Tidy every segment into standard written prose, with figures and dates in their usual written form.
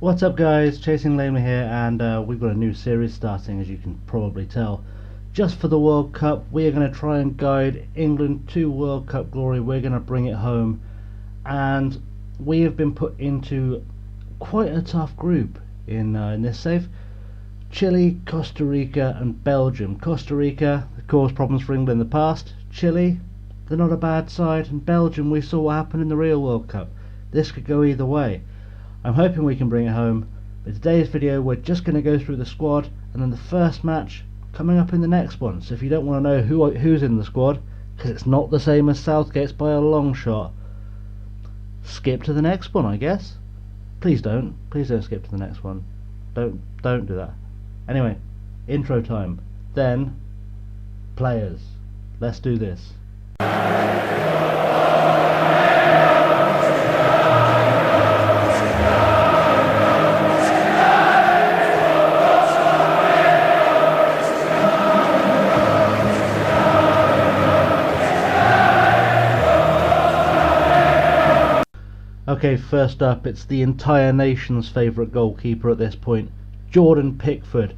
What's up guys, ChasingLamely here, and we've got a new series starting, as you can probably tell. Just for the World Cup, we are going to try and guide England to World Cup glory. We're going to bring it home, and we have been put into quite a tough group in this save. Chile, Costa Rica and Belgium. Costa Rica caused problems for England in the past. Chile, they're not a bad side, and Belgium, we saw what happened in the real World Cup. This could go either way. I'm hoping we can bring it home, but today's video we're just going to go through the squad and then the first match coming up in the next one. So if you don't want to know who's in the squad, because it's not the same as Southgate's by a long shot, skip to the next one, I guess. Please don't skip to the next one. Don't do that. Anyway, intro time, then players. Let's do this. Okay, first up, it's the entire nation's favourite goalkeeper at this point, Jordan Pickford.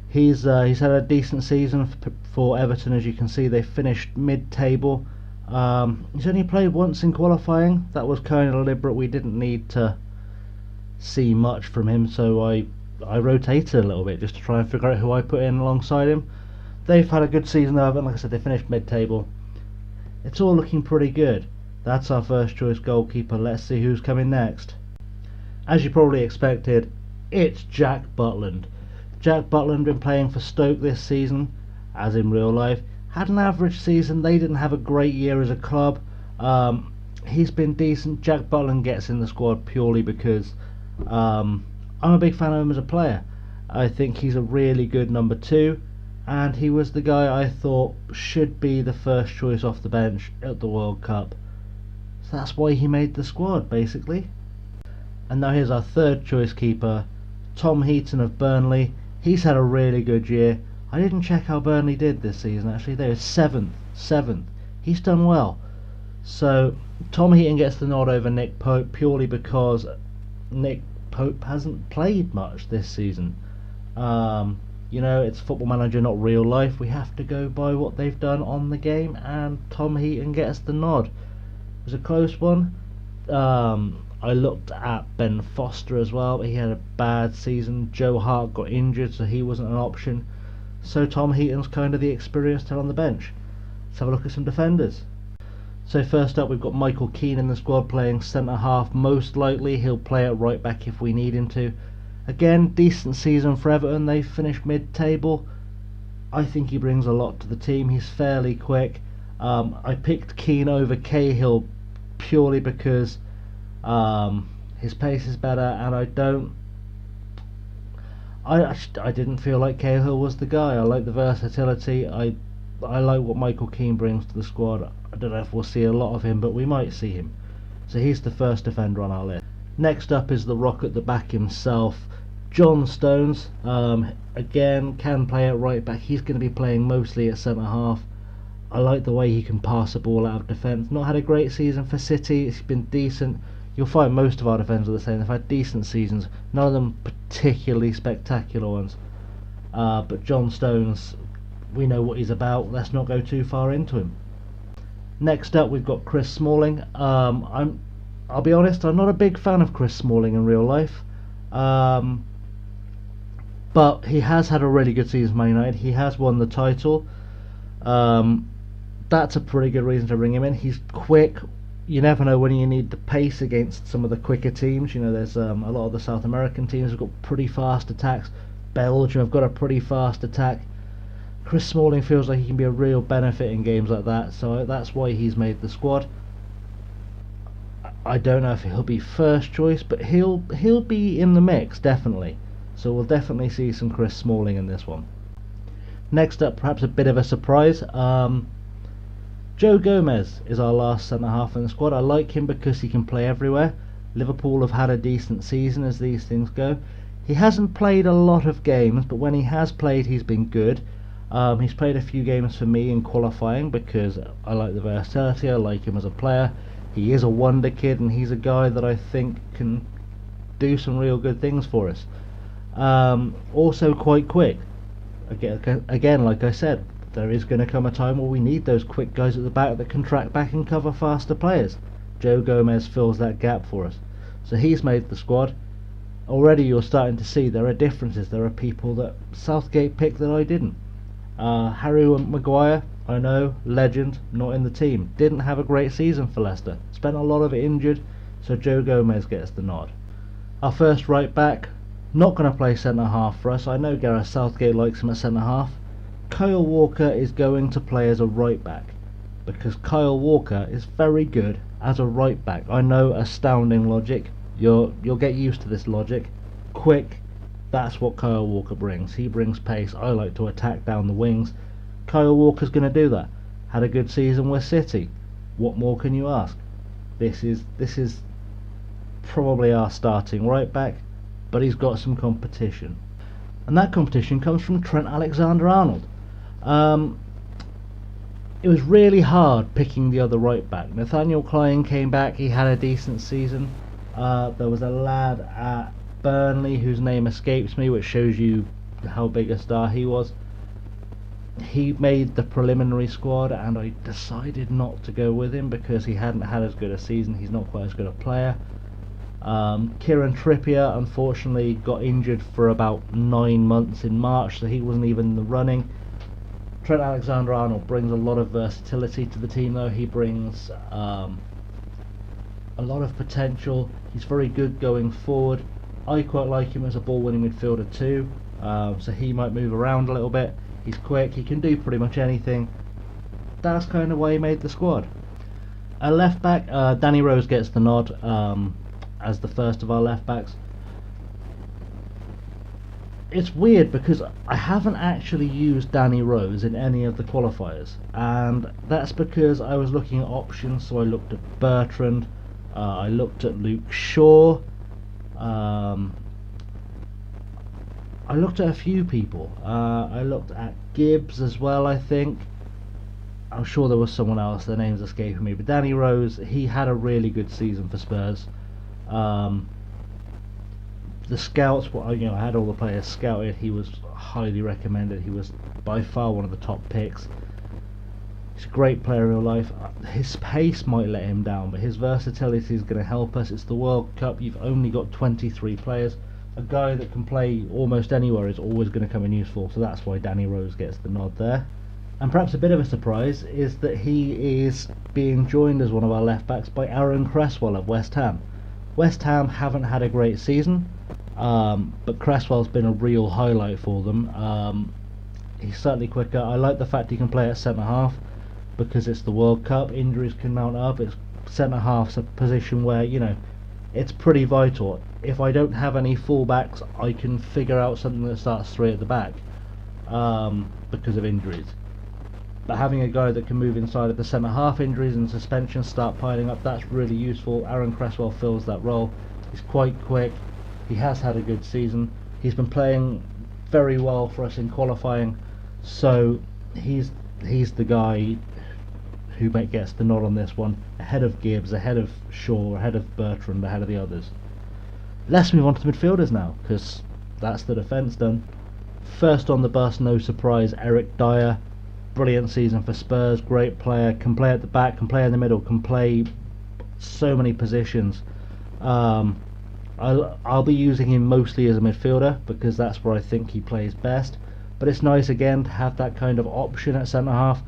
He's had a decent season for Everton. As you can see, they finished mid-table. He's only played once in qualifying. That was kind of deliberate. We didn't need to see much from him, so I rotated a little bit just to try and figure out who I put in alongside him. They've had a good season though, and like I said, they finished mid-table. It's all looking pretty good. That's our first choice goalkeeper. Let's see who's coming next. As you probably expected, it's Jack Butland. Jack Butland been playing for Stoke this season, as in real life. Had an average season. They didn't have a great year as a club. He's been decent. Jack Butland gets in the squad purely because I'm a big fan of him as a player. I think he's a really good number 2, and he was the guy I thought should be the first choice off the bench at the World Cup. So that's why he made the squad, basically. And now here's our third choice keeper, Tom Heaton of Burnley. He's had a really good year. I didn't check how Burnley did this season actually. They were 7th. He's done well. So Tom Heaton gets the nod over Nick Pope purely because Nick Pope hasn't played much this season. You know, it's Football Manager, not real life. We have to go by what they've done on the game, and Tom Heaton gets the nod. It was a close one. I looked at Ben Foster as well, but he had a bad season. Joe Hart got injured, so he wasn't an option. So Tom Heaton's kind of the experienced head on the bench. Let's have a look at some defenders. So first up, we've got Michael Keane in the squad playing centre half. Most likely he'll play at right back if we need him to. Again, decent season for Everton. They finished mid-table. I think he brings a lot to the team. He's fairly quick. I picked Keane over Cahill purely because his pace is better, and I didn't feel like Cahill was the guy. I like the versatility. I like what Michael Keane brings to the squad. I don't know if we'll see a lot of him, but we might see him. So he's the first defender on our list. Next up is the rock at the back himself, John Stones. Again, can play at right back. He's going to be playing mostly at centre half. I like the way he can pass the ball out of defence. Not had a great season for City. It's been decent. You'll find most of our defenders are the same. They've had decent seasons. None of them particularly spectacular ones. But John Stones, we know what he's about. Let's not go too far into him. Next up, we've got Chris Smalling. I'll be honest, I'm not a big fan of Chris Smalling in real life. But he has had a really good season for Man United. He has won the title. That's a pretty good reason to bring him in. He's quick. You never know when you need the pace against some of the quicker teams. You know, there's a lot of the South American teams have got pretty fast attacks. Belgium have got a pretty fast attack. Chris Smalling feels like he can be a real benefit in games like that, so that's why he's made the squad. I don't know if he'll be first choice, but he'll be in the mix, definitely. So we'll definitely see some Chris Smalling in this one. Next up, perhaps a bit of a surprise, Joe Gomez is our last centre half in the squad. I like him because he can play everywhere. Liverpool have had a decent season as these things go. He hasn't played a lot of games, but when he has played, he's been good. He's played a few games for me in qualifying because I like the versatility. I like him as a player. He is a wonder kid, and he's a guy that I think can do some real good things for us. Also quite quick. Again, like I said, there is going to come a time where we need those quick guys at the back that can track back and cover faster players. Joe Gomez fills that gap for us. So he's made the squad. Already you're starting to see there are differences. There are people that Southgate picked that I didn't. Harry Maguire, I know, legend, not in the team. Didn't have a great season for Leicester. Spent a lot of it injured, so Joe Gomez gets the nod. Our first right back, not going to play centre half for us. I know Gareth Southgate likes him at centre half. Kyle Walker is going to play as a right back because Kyle Walker is very good as a right back. I know, astounding logic. You'll get used to this logic. Quick, that's what Kyle Walker brings. He brings pace. I like to attack down the wings. Kyle Walker's going to do that. Had a good season with City. What more can you ask? This is probably our starting right back, but he's got some competition, and that competition comes from Trent Alexander-Arnold. It was really hard picking the other right back. Nathaniel Clyne came back, he had a decent season. There was a lad at Burnley whose name escapes me, which shows you how big a star he was. He made the preliminary squad, and I decided not to go with him because he hadn't had as good a season. He's not quite as good a player. Kieran Trippier unfortunately got injured for about 9 months in March, so he wasn't even in the running. Trent Alexander-Arnold brings a lot of versatility to the team, though. He brings a lot of potential. He's very good going forward. I quite like him as a ball-winning midfielder too, so he might move around a little bit. He's quick, he can do pretty much anything. That's kind of why he made the squad. At left back, Danny Rose gets the nod as the first of our left backs. It's weird because I haven't actually used Danny Rose in any of the qualifiers, and that's because I was looking at options. So I looked at Bertrand, I looked at Luke Shaw, I looked at a few people. I looked at Gibbs as well, I think. I'm sure there was someone else, their name's escaping me. But Danny Rose, he had a really good season for Spurs. The scouts, I had all the players scouted. He was highly recommended. He was by far one of the top picks. He's a great player in real life. His pace might let him down, but his versatility is going to help us. It's the World Cup. You've only got 23 players. A guy that can play almost anywhere is always going to come in useful, so that's why Danny Rose gets the nod there. And perhaps a bit of a surprise is that he is being joined as one of our left backs by Aaron Cresswell of West Ham. West Ham haven't had a great season, but Cresswell's been a real highlight for them. He's certainly quicker. I like the fact he can play at centre half because it's the World Cup. Injuries can mount up. It's centre half's a position where it's pretty vital. If I don't have any full-backs, I can figure out something that starts three at the back because of injuries. But having a guy that can move inside of the centre half, injuries and suspensions start piling up, that's really useful. Aaron Cresswell fills that role. He's quite quick. He has had a good season. He's been playing very well for us in qualifying, so he's the guy who gets the nod on this one, ahead of Gibbs, ahead of Shaw, ahead of Bertrand, ahead of the others. Let's move on to the midfielders now, because that's the defence done. First on the bus, no surprise, Eric Dyer. Brilliant season for Spurs, great player, can play at the back, can play in the middle, can play so many positions. I'll be using him mostly as a midfielder because that's where I think he plays best, but it's nice again to have that kind of option at centre half.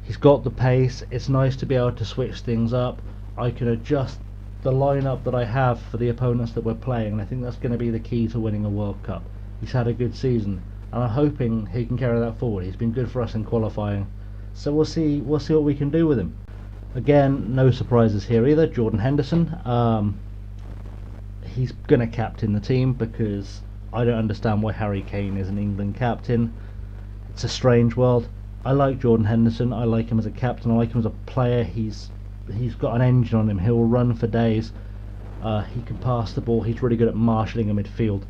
He's got the pace, it's nice to be able to switch things up. I can adjust the lineup that I have for the opponents that we're playing, and I think that's going to be the key to winning a World Cup. He's had a good season, and I'm hoping he can carry that forward. He's been good for us in qualifying, so we'll see what we can do with him. Again, no surprises here either. Jordan Henderson, he's going to captain the team because I don't understand why Harry Kane is an England captain. It's a strange world. I like Jordan Henderson. I like him as a captain. I like him as a player. He's got an engine on him. He'll run for days. He can pass the ball. He's really good at marshalling a midfield.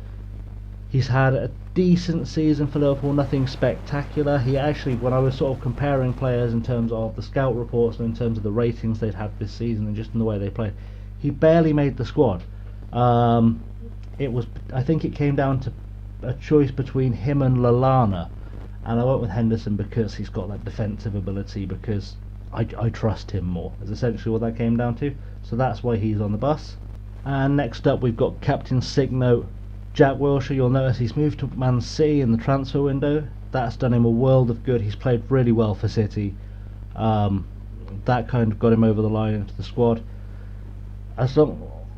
He's had a decent season for Liverpool, nothing spectacular. He actually, when I was sort of comparing players in terms of the scout reports and in terms of the ratings they'd had this season and just in the way they played, he barely made the squad. I think it came down to a choice between him and Lallana, and I went with Henderson because he's got that defensive ability, because I trust him more, is essentially what that came down to. So that's why he's on the bus. And next up we've got Captain Signo, Jack Wilshere. You'll notice he's moved to Man City in the transfer window. That's done him a world of good. He's played really well for City. That kind of got him over the line into the squad.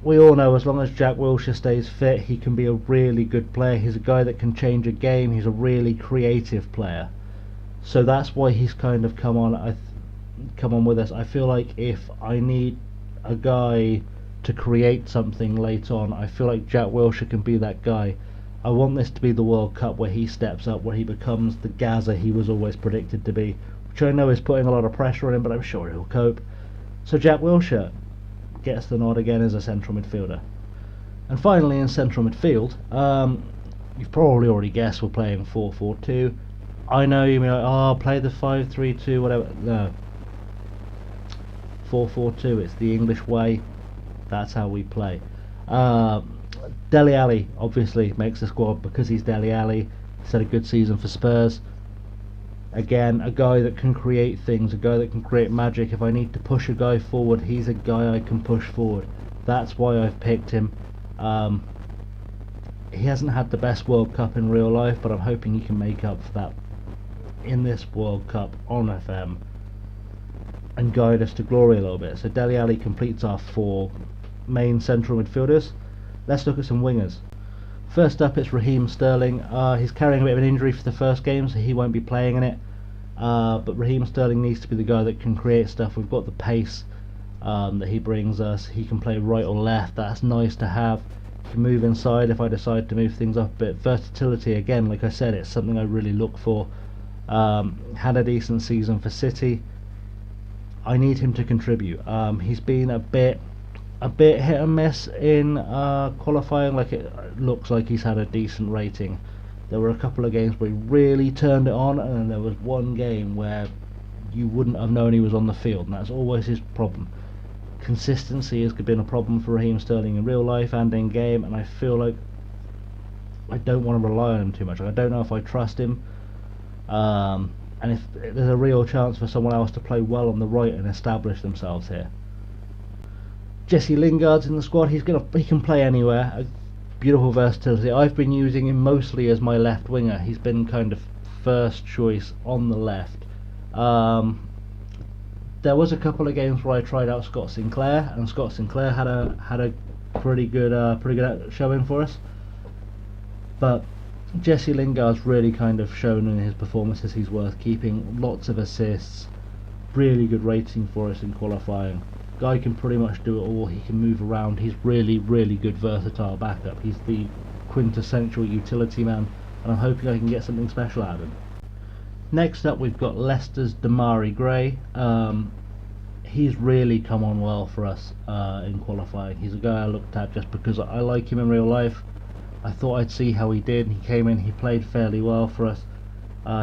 We all know, as long as Jack Wilshere stays fit, he can be a really good player. He's a guy that can change a game. He's a really creative player. So that's why he's kind of come on with us. I feel like if I need a guy to create something late on, I feel like Jack Wilshere can be that guy. I want this to be the World Cup where he steps up, where he becomes the Gaza he was always predicted to be, which I know is putting a lot of pressure on him, but I'm sure he'll cope. So Jack Wilshere gets the nod again as a central midfielder. And finally, in central midfield, you've probably already guessed we're playing 4-4-2. I know you may be like, oh, play the 5-3-2, whatever. No. 4-4-2, it's the English way. That's how we play. Dele Alli obviously makes the squad because he's Dele Alli. He's had a good season for Spurs. Again, a guy that can create things, a guy that can create magic. If I need to push a guy forward, he's a guy I can push forward. That's why I've picked him. He hasn't had the best World Cup in real life, but I'm hoping he can make up for that in this World Cup on FM and guide us to glory a little bit. So Dele Alli completes our 4 main central midfielders. Let's look at some wingers. First up, it's Raheem Sterling. He's carrying a bit of an injury for the first game, so he won't be playing in it. But Raheem Sterling needs to be the guy that can create stuff. We've got the pace that he brings us. He can play right or left. That's nice to have. He can move inside if I decide to move things up a bit. Versatility, again, like I said, it's something I really look for. Had a decent season for City. I need him to contribute. He's been a bit hit and miss in qualifying. Like, it looks like he's had a decent rating. There were a couple of games where he really turned it on, and then there was one game where you wouldn't have known he was on the field, and that's always his problem. Consistency has been a problem for Raheem Sterling in real life and in game, and I feel like I don't want to rely on him too much. I don't know if I trust him, and if there's a real chance for someone else to play well on the right and establish themselves here. Jesse Lingard's in the squad. He can play anywhere. A beautiful versatility. I've been using him mostly as my left winger. He's been kind of first choice on the left. There was a couple of games where I tried out Scott Sinclair, and Scott Sinclair had a pretty good showing for us. But Jesse Lingard's really kind of shown in his performances he's worth keeping. Lots of assists, really good rating for us in qualifying. Guy can pretty much do it all. He can move around. He's really good versatile backup. He's the quintessential utility man, and I'm hoping I can get something special out of him. Next up, we've got Leicester's Demarai Gray. He's really come on well for us in qualifying. He's a guy I looked at just because I like him in real life. I thought I'd see how he did. He came in, he played fairly well for us.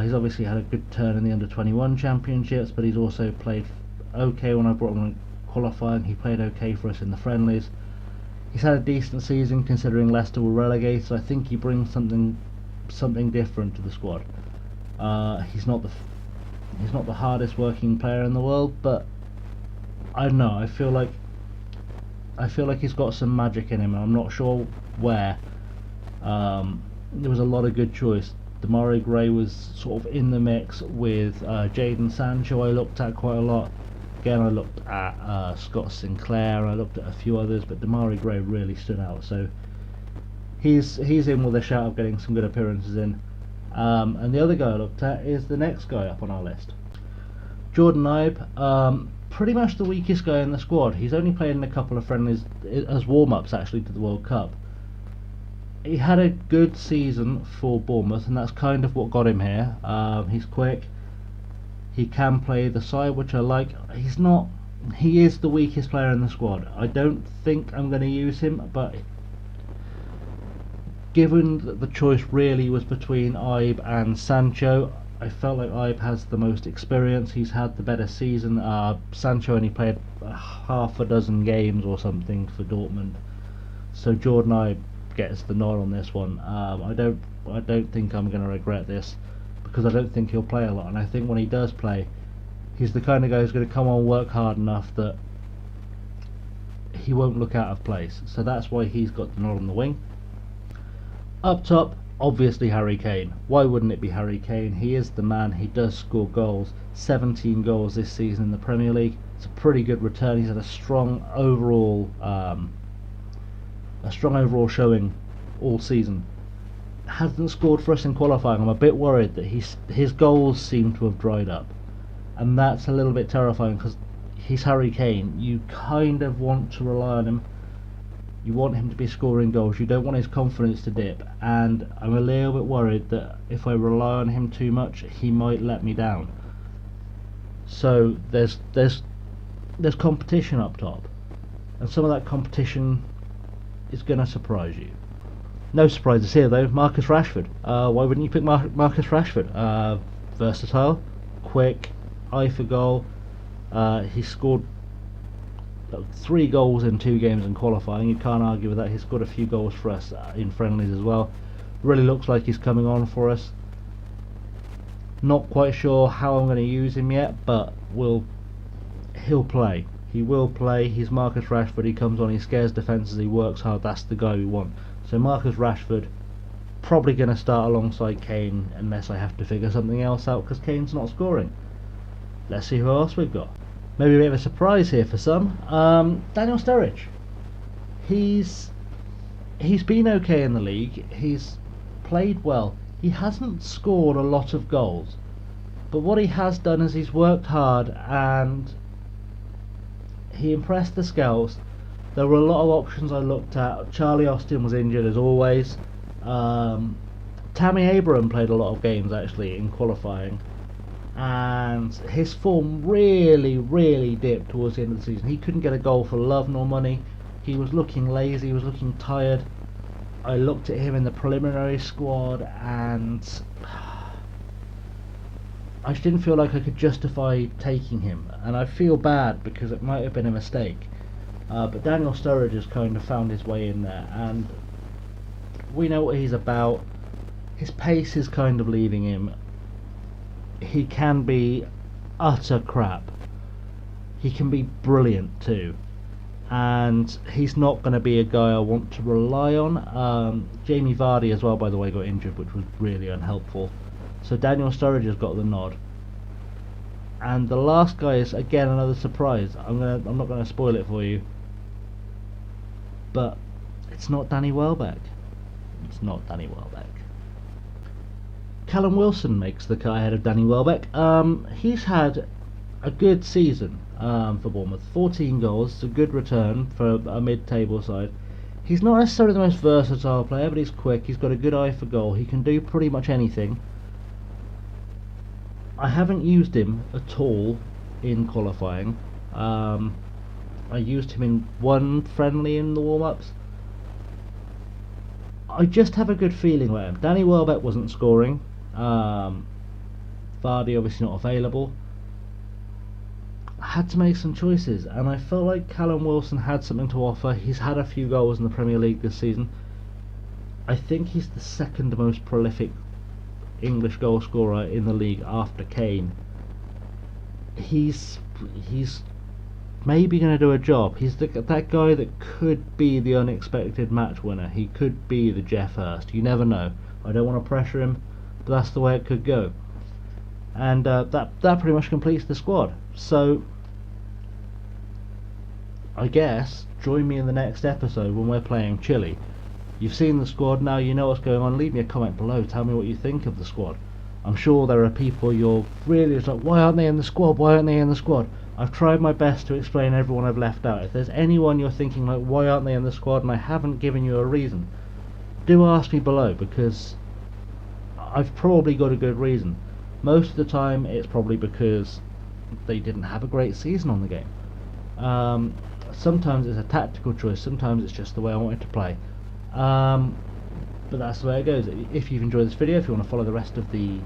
He's obviously had a good turn in the under-21 championships, but he's also played okay when I brought him in qualifying. He played okay for us in the friendlies. He's had a decent season considering Leicester were relegated. I think he brings something different to the squad. He's not the hardest working player in the world, but I don't know. I feel like he's got some magic in him, and I'm not sure where. There was a lot of good choice. Demarai Gray was sort of in the mix with Jadon Sancho. I looked at quite a lot. Again, I looked at Scott Sinclair. I looked at a few others, but Demarai Gray really stood out. So he's in with a shout of getting some good appearances in. And the other guy I looked at is the next guy up on our list, Jordan Ibe. Pretty much the weakest guy in the squad. He's only played in a couple of friendlies as warm-ups actually to the World Cup. He had a good season for Bournemouth, and that's kind of what got him here. He's quick. He can play the side, which I like. He is the weakest player in the squad. I don't think I'm going to use him, but given that the choice really was between Ibe and Sancho, I felt like Ibe has the most experience. He's had the better season. Sancho only played half a dozen games or something for Dortmund. So Jordan Ibe gets the nod on this one. I don't think I'm going to regret this, because I don't think he'll play a lot, and I think when he does play, he's the kind of guy who's going to come on, work hard enough that he won't look out of place. So that's why he's got the nod on the wing. Up top, obviously Harry Kane. Why wouldn't it be Harry Kane? He is the man. He does score goals. 17 goals this season in the Premier League. It's a pretty good return. He's had a strong overall showing all season. Hasn't scored for us in qualifying. I'm a bit worried that his goals seem to have dried up, and that's a little bit terrifying, because he's Harry Kane. You kind of want to rely on him. You want him to be scoring goals. You don't want his confidence to dip, and I'm a little bit worried that if I rely on him too much, he might let me down. So there's competition up top, and some of that competition is going to surprise you. No surprises here though. Marcus Rashford. Why wouldn't you pick Marcus Rashford? Versatile, quick, eye for goal. He scored 3 goals in 2 games in qualifying. You can't argue with that. He's scored a few goals for us in friendlies as well. Really looks like he's coming on for us. Not quite sure how I'm going to use him yet, but he'll play. He will play. He's Marcus Rashford. He comes on, he scares defences, he works hard. That's the guy we want. So Marcus Rashford, probably going to start alongside Kane unless I have to figure something else out, because Kane's not scoring. Let's see who else we've got. Maybe a bit of a surprise here for some. Daniel Sturridge. He's been okay in the league. He's played well. He hasn't scored a lot of goals, but what he has done is he's worked hard and he impressed the scouts. There were a lot of options I looked at. Charlie Austin was injured as always. Tammy Abraham played a lot of games actually in qualifying, and his form really dipped towards the end of the season. He couldn't get a goal for love nor money. He was looking lazy, he was looking tired. I looked at him in the preliminary squad and I just didn't feel like I could justify taking him, and I feel bad because it might have been a mistake. But Daniel Sturridge has kind of found his way in there, and we know what he's about. His pace is kind of leaving him. He can be utter crap. He can be brilliant too, and he's not going to be a guy I want to rely on. Jamie Vardy as well, by the way, got injured, which was really unhelpful. So Daniel Sturridge has got the nod. And the last guy is again another surprise. I'm not going to spoil it for you, but it's not Danny Welbeck. It's not Danny Welbeck. Callum Wilson makes the cut ahead of Danny Welbeck. He's had a good season for Bournemouth. 14 goals. It's a good return for a mid-table side. He's not necessarily the most versatile player, but he's quick. He's got a good eye for goal. He can do pretty much anything. I haven't used him at all in qualifying. I used him in one friendly in the warm-ups. I just have a good feeling about him. Danny Welbeck wasn't scoring. Vardy obviously not available. I had to make some choices, and I felt like Callum Wilson had something to offer. He's had a few goals in the Premier League this season. I think he's the second most prolific English goal scorer in the league after Kane. He's maybe going to do a job. He's that guy that could be the unexpected match winner. He could be the Jeff Hurst. You never know. I don't want to pressure him, but that's the way it could go. And that pretty much completes the squad. So I guess join me in the next episode when we're playing Chile. You've seen the squad now, you know what's going on. Leave me a comment below, tell me what you think of the squad. I'm sure there are people you're really just like, why aren't they in the squad, why aren't they in the squad? I've tried my best to explain everyone I've left out. If there's anyone you're thinking like, why aren't they in the squad, and I haven't given you a reason, do ask me below, because I've probably got a good reason. Most of the time it's probably because they didn't have a great season on the game. Sometimes it's a tactical choice, sometimes it's just the way I wanted to play. But that's the way it goes. If you've enjoyed this video, if you want to follow the rest of the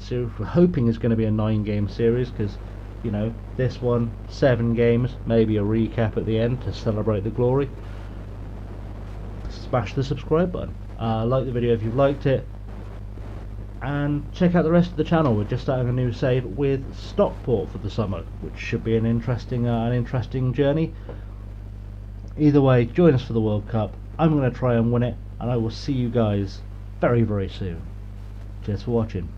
series, we're hoping it's going to be a 9-game series, because you know, this one 7 games, maybe a recap at the end to celebrate the glory. smash the subscribe button. Like the video if you've liked it, and check out the rest of the channel. We're just starting a new save with Stockport for the summer, which should be an interesting journey. Either way, join us for the World Cup. I'm going to try and win it, and I will see you guys very, very soon. Cheers for watching.